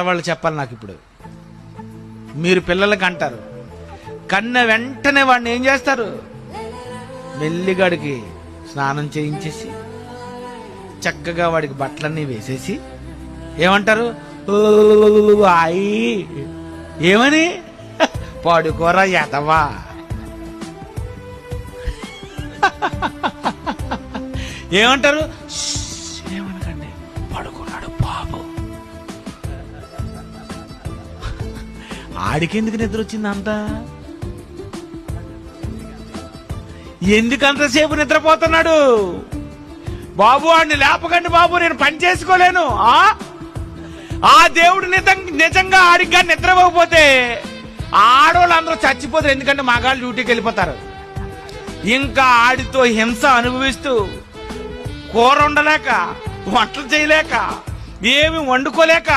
వాళ్ళు చెప్పాలి నాకు. ఇప్పుడు మీరు పిల్లలకి అంటారు, కన్న వెంటనే వాడిని ఏం చేస్తారు, మెల్లిగాడికి స్నానం చేయించేసి చక్కగా వాడికి బట్టలన్నీ వేసేసి ఏమంటారు, అయి ఏమని, పడుకోరా ఎదవా. ఏమంటారు, ఏమనకండి, పడుకున్నాడు బాబు. ఆడికెందుకు నిద్ర వచ్చింది అంత? ఎందుకంతసేపు నిద్రపోతున్నాడు? బాబు వాడిని లేపకండి బాబు, నేను పని చేసుకోలేను. ఆ దేవుడు నిజంగా ఆడిగా నిద్రపోకపోతే ఆడవాళ్ళందరూ చచ్చిపోతారు. ఎందుకంటే మగాళ్ళు డ్యూటీకి వెళ్ళిపోతారు. ఇంకా ఆడితో హింస అనుభవిస్తూ కూర వండలేక, వంటలు చేయలేక, ఏమి వండుకోలేక